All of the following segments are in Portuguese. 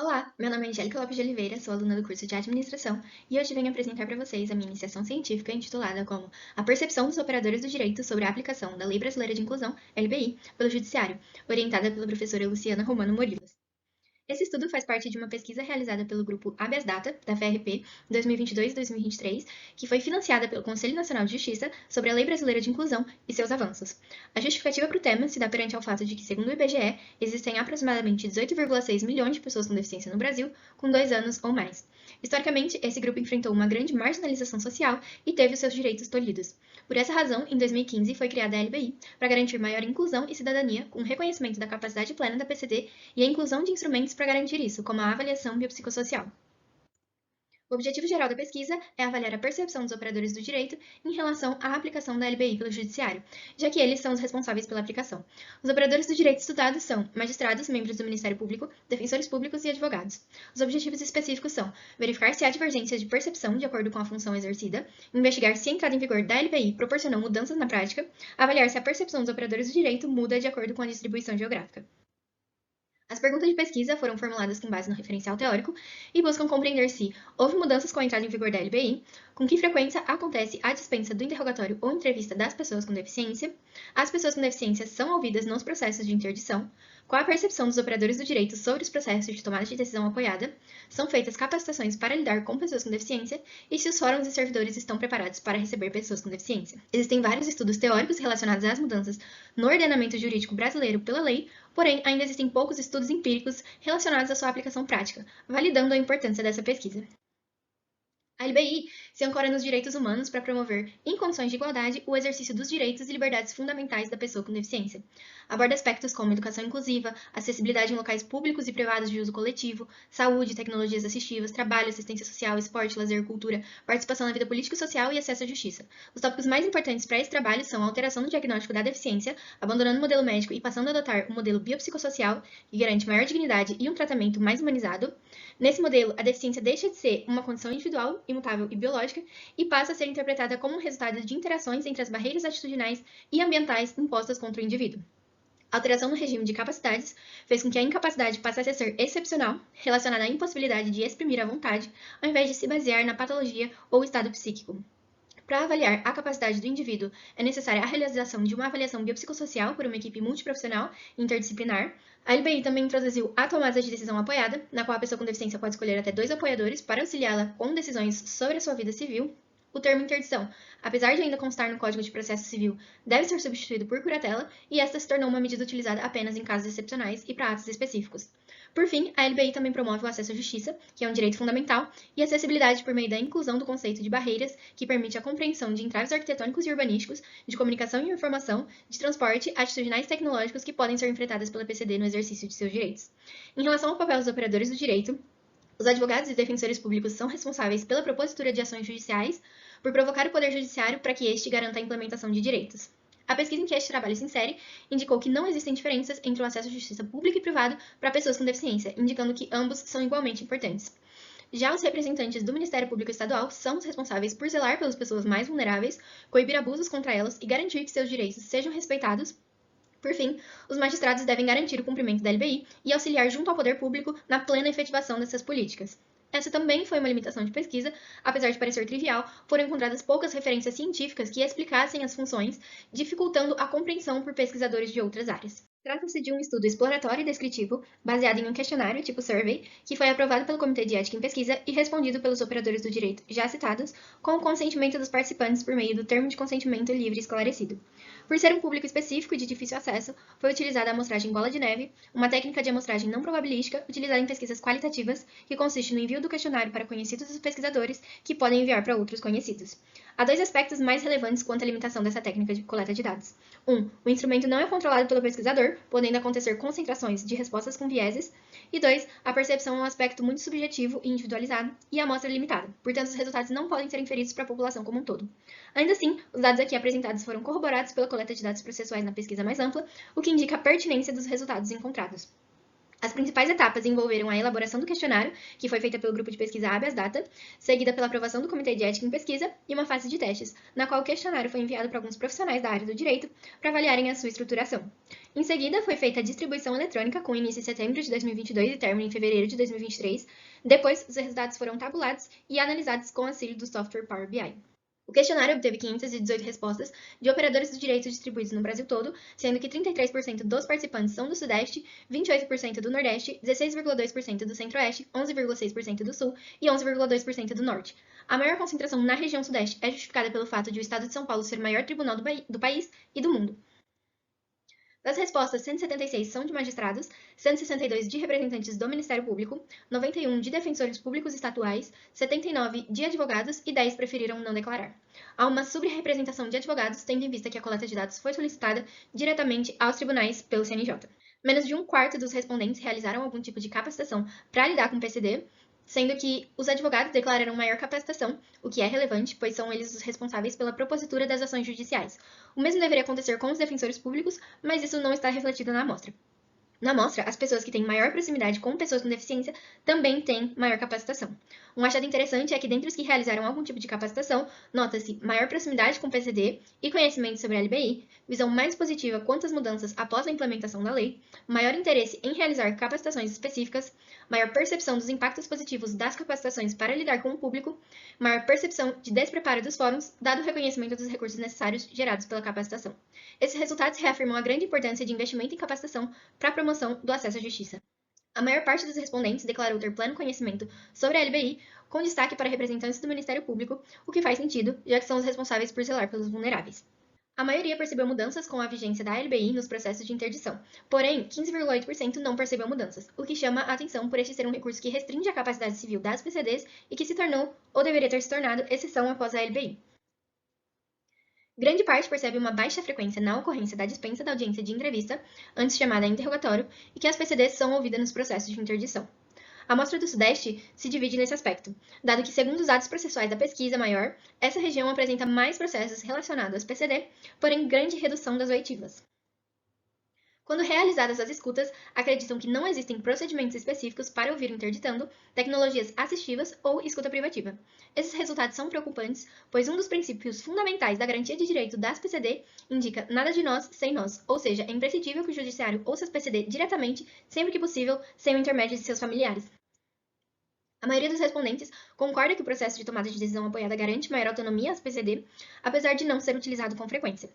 Olá, meu nome é Angélica Lopes de Oliveira, sou aluna do curso de Administração e hoje venho apresentar para vocês a minha iniciação científica intitulada como A Percepção dos Operadores do Direito sobre a Aplicação da Lei Brasileira de Inclusão, LBI, pelo Judiciário, orientada pela professora Luciana Romano Morilas. Esse estudo faz parte de uma pesquisa realizada pelo grupo Habeas Data, da FRP, 2022-2023, que foi financiada pelo Conselho Nacional de Justiça sobre a Lei Brasileira de Inclusão e seus avanços. A justificativa para o tema se dá perante ao fato de que, segundo o IBGE, existem aproximadamente 18,6 milhões de pessoas com deficiência no Brasil, com 2 anos ou mais. Historicamente, esse grupo enfrentou uma grande marginalização social e teve os seus direitos tolhidos. Por essa razão, em 2015 foi criada a LBI para garantir maior inclusão e cidadania, com o reconhecimento da capacidade plena da PCD e a inclusão de instrumentos para garantir isso, como a avaliação biopsicossocial. O objetivo geral da pesquisa é avaliar a percepção dos operadores do direito em relação à aplicação da LBI pelo Judiciário, já que eles são os responsáveis pela aplicação. Os operadores do direito estudados são magistrados, membros do Ministério Público, defensores públicos e advogados. Os objetivos específicos são verificar se há divergências de percepção de acordo com a função exercida, investigar se a entrada em vigor da LBI proporcionou mudanças na prática, avaliar se a percepção dos operadores do direito muda de acordo com a distribuição geográfica. As perguntas de pesquisa foram formuladas com base no referencial teórico e buscam compreender se houve mudanças com a entrada em vigor da LBI, com que frequência acontece a dispensa do interrogatório ou entrevista das pessoas com deficiência, as pessoas com deficiência são ouvidas nos processos de interdição, qual a percepção dos operadores do direito sobre os processos de tomada de decisão apoiada, são feitas capacitações para lidar com pessoas com deficiência e se os fóruns e servidores estão preparados para receber pessoas com deficiência. Existem vários estudos teóricos relacionados às mudanças no ordenamento jurídico brasileiro pela lei, porém ainda existem poucos estudos empíricos relacionados à sua aplicação prática, validando a importância dessa pesquisa. A LBI se ancora nos direitos humanos para promover, em condições de igualdade, o exercício dos direitos e liberdades fundamentais da pessoa com deficiência. Aborda aspectos como educação inclusiva, acessibilidade em locais públicos e privados de uso coletivo, saúde, tecnologias assistivas, trabalho, assistência social, esporte, lazer, cultura, participação na vida política e social e acesso à justiça. Os tópicos mais importantes para esse trabalho são a alteração no diagnóstico da deficiência, abandonando o modelo médico e passando a adotar o modelo biopsicossocial, que garante maior dignidade e um tratamento mais humanizado. Nesse modelo, a deficiência deixa de ser uma condição individual, imutável e biológica e passa a ser interpretada como um resultado de interações entre as barreiras atitudinais e ambientais impostas contra o indivíduo. A alteração no regime de capacidades fez com que a incapacidade passasse a ser excepcional, relacionada à impossibilidade de exprimir a vontade, ao invés de se basear na patologia ou estado psíquico. Para avaliar a capacidade do indivíduo, é necessária a realização de uma avaliação biopsicossocial por uma equipe multiprofissional e interdisciplinar. A LBI também introduziu a tomada de decisão apoiada, na qual a pessoa com deficiência pode escolher até 2 apoiadores para auxiliá-la com decisões sobre a sua vida civil. O termo interdição, apesar de ainda constar no Código de Processo Civil, deve ser substituído por curatela, e esta se tornou uma medida utilizada apenas em casos excepcionais e para atos específicos. Por fim, a LBI também promove o acesso à justiça, que é um direito fundamental, e a acessibilidade por meio da inclusão do conceito de barreiras, que permite a compreensão de entraves arquitetônicos e urbanísticos, de comunicação e informação, de transporte, atitudinais e tecnológicos que podem ser enfrentadas pela PCD no exercício de seus direitos. Em relação ao papel dos operadores do direito, os advogados e defensores públicos são responsáveis pela propositura de ações judiciais, por provocar o Poder Judiciário para que este garanta a implementação de direitos. A pesquisa em que este trabalho se insere indicou que não existem diferenças entre o acesso à justiça pública e privada para pessoas com deficiência, indicando que ambos são igualmente importantes. Já os representantes do Ministério Público Estadual são os responsáveis por zelar pelas pessoas mais vulneráveis, coibir abusos contra elas e garantir que seus direitos sejam respeitados. Por fim, os magistrados devem garantir o cumprimento da LBI e auxiliar junto ao poder público na plena efetivação dessas políticas. Essa também foi uma limitação de pesquisa, apesar de parecer trivial, foram encontradas poucas referências científicas que explicassem as funções, dificultando a compreensão por pesquisadores de outras áreas. Trata-se de um estudo exploratório e descritivo, baseado em um questionário tipo survey, que foi aprovado pelo Comitê de Ética em Pesquisa e respondido pelos operadores do direito já citados, com o consentimento dos participantes por meio do termo de consentimento livre e esclarecido. Por ser um público específico e de difícil acesso, foi utilizada a amostragem bola de neve, uma técnica de amostragem não probabilística utilizada em pesquisas qualitativas, que consiste no envio do questionário para conhecidos dos pesquisadores, que podem enviar para outros conhecidos. Há 2 aspectos mais relevantes quanto à limitação dessa técnica de coleta de dados. 1. O instrumento não é controlado pelo pesquisador, podendo acontecer concentrações de respostas com vieses. E 2. A percepção é um aspecto muito subjetivo e individualizado, e a amostra é limitada. Portanto, os resultados não podem ser inferidos para a população como um todo. Ainda assim, os dados aqui apresentados foram corroborados pela coleta de dados processuais na pesquisa mais ampla, o que indica a pertinência dos resultados encontrados. As principais etapas envolveram a elaboração do questionário, que foi feita pelo grupo de pesquisa Habeas Data, seguida pela aprovação do Comitê de Ética em Pesquisa e uma fase de testes, na qual o questionário foi enviado para alguns profissionais da área do direito para avaliarem a sua estruturação. Em seguida, foi feita a distribuição eletrônica, com início em setembro de 2022 e término em fevereiro de 2023. Depois, os resultados foram tabulados e analisados com auxílio do software Power BI. O questionário obteve 518 respostas de operadores do direito distribuídos no Brasil todo, sendo que 33% dos participantes são do Sudeste, 28% do Nordeste, 16,2% do Centro-Oeste, 11,6% do Sul e 11,2% do Norte. A maior concentração na região Sudeste é justificada pelo fato de o Estado de São Paulo ser o maior tribunal do país e do mundo. Das respostas, 176 são de magistrados, 162 de representantes do Ministério Público, 91 de defensores públicos estaduais, 79 de advogados e 10 preferiram não declarar. Há uma subrepresentação de advogados, tendo em vista que a coleta de dados foi solicitada diretamente aos tribunais pelo CNJ. Menos de um quarto dos respondentes realizaram algum tipo de capacitação para lidar com o PCD, sendo que os advogados declararam maior capacitação, o que é relevante, pois são eles os responsáveis pela propositura das ações judiciais. O mesmo deveria acontecer com os defensores públicos, mas isso não está refletido na amostra. Na amostra, as pessoas que têm maior proximidade com pessoas com deficiência também têm maior capacitação. Um achado interessante é que, dentre os que realizaram algum tipo de capacitação, nota-se maior proximidade com o PCD e conhecimento sobre a LBI, visão mais positiva quanto às mudanças após a implementação da lei, maior interesse em realizar capacitações específicas, maior percepção dos impactos positivos das capacitações para lidar com o público, maior percepção de despreparo dos fóruns, dado o reconhecimento dos recursos necessários gerados pela capacitação. Esses resultados reafirmam a grande importância de investimento em capacitação para a promoção do acesso à justiça. A maior parte dos respondentes declarou ter pleno conhecimento sobre a LBI, com destaque para representantes do Ministério Público, o que faz sentido, já que são os responsáveis por zelar pelos vulneráveis. A maioria percebeu mudanças com a vigência da LBI nos processos de interdição, porém, 15,8% não percebeu mudanças, o que chama a atenção por este ser um recurso que restringe a capacidade civil das PCDs e que se tornou, ou deveria ter se tornado, exceção após a LBI. Grande parte percebe uma baixa frequência na ocorrência da dispensa da audiência de entrevista, antes chamada interrogatório, e que as PCDs são ouvidas nos processos de interdição. A amostra do Sudeste se divide nesse aspecto, dado que, segundo os dados processuais da pesquisa maior, essa região apresenta mais processos relacionados às PCD, porém grande redução das oitivas. Quando realizadas as escutas, acreditam que não existem procedimentos específicos para ouvir o interditando, tecnologias assistivas ou escuta privativa. Esses resultados são preocupantes, pois um dos princípios fundamentais da garantia de direito das PCD indica nada de nós sem nós, ou seja, é imprescindível que o judiciário ouça as PCD diretamente, sempre que possível, sem o intermédio de seus familiares. A maioria dos respondentes concorda que o processo de tomada de decisão apoiada garante maior autonomia às PCD, apesar de não ser utilizado com frequência.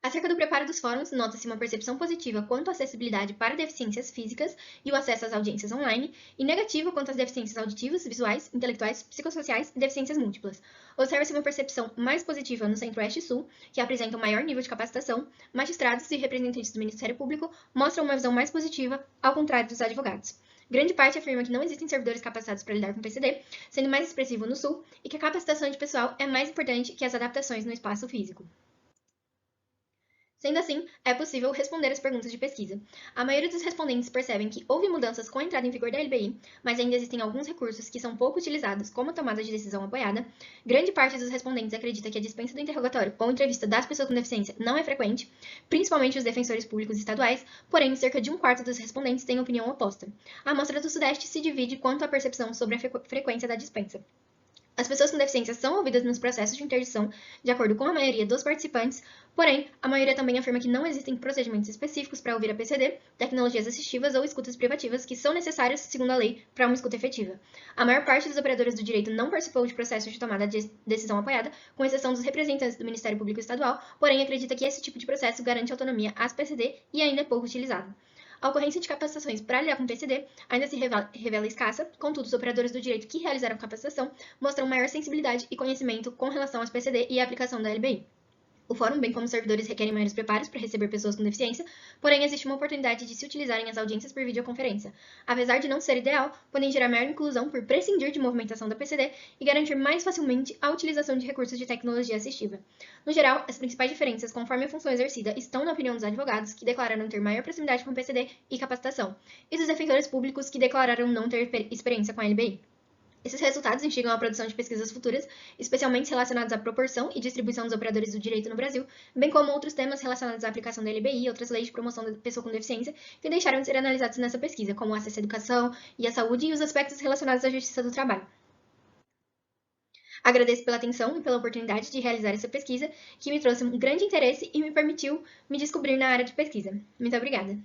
Acerca do preparo dos fóruns, nota-se uma percepção positiva quanto à acessibilidade para deficiências físicas e o acesso às audiências online, e negativa quanto às deficiências auditivas, visuais, intelectuais, psicossociais e deficiências múltiplas. Observa-se uma percepção mais positiva no Centro-Oeste e Sul, que apresentam maior nível de capacitação. Magistrados e representantes do Ministério Público mostram uma visão mais positiva, ao contrário dos advogados. Grande parte afirma que não existem servidores capacitados para lidar com PCD, sendo mais expressivo no Sul, e que a capacitação de pessoal é mais importante que as adaptações no espaço físico. Sendo assim, é possível responder as perguntas de pesquisa. A maioria dos respondentes percebem que houve mudanças com a entrada em vigor da LBI, mas ainda existem alguns recursos que são pouco utilizados, como a tomada de decisão apoiada. Grande parte dos respondentes acredita que a dispensa do interrogatório ou entrevista das pessoas com deficiência não é frequente, principalmente os defensores públicos estaduais, porém, cerca de um quarto dos respondentes tem opinião oposta. A amostra do Sudeste se divide quanto à percepção sobre a frequência da dispensa. As pessoas com deficiência são ouvidas nos processos de interdição, de acordo com a maioria dos participantes, porém, a maioria também afirma que não existem procedimentos específicos para ouvir a PCD, tecnologias assistivas ou escutas privativas que são necessárias, segundo a lei, para uma escuta efetiva. A maior parte dos operadores do direito não participou de processos de tomada de decisão apoiada, com exceção dos representantes do Ministério Público Estadual, porém acredita que esse tipo de processo garante autonomia às PCD e ainda é pouco utilizado. A ocorrência de capacitações para lidar com PCD ainda se revela escassa, contudo, os operadores do direito que realizaram capacitação mostram maior sensibilidade e conhecimento com relação às PCD e à aplicação da LBI. O fórum, bem como os servidores, requerem maiores preparos para receber pessoas com deficiência, porém existe uma oportunidade de se utilizarem as audiências por videoconferência. Apesar de não ser ideal, podem gerar maior inclusão por prescindir de movimentação da PCD e garantir mais facilmente a utilização de recursos de tecnologia assistiva. No geral, as principais diferenças conforme a função exercida estão na opinião dos advogados, que declararam ter maior proximidade com o PCD e capacitação, e dos defensores públicos, que declararam não ter experiência com a LBI. Esses resultados instigam a produção de pesquisas futuras, especialmente relacionadas à proporção e distribuição dos operadores do direito no Brasil, bem como outros temas relacionados à aplicação da LBI e outras leis de promoção da pessoa com deficiência que deixaram de ser analisados nessa pesquisa, como o acesso à educação e à saúde e os aspectos relacionados à justiça do trabalho. Agradeço pela atenção e pela oportunidade de realizar essa pesquisa, que me trouxe um grande interesse e me permitiu me descobrir na área de pesquisa. Muito obrigada!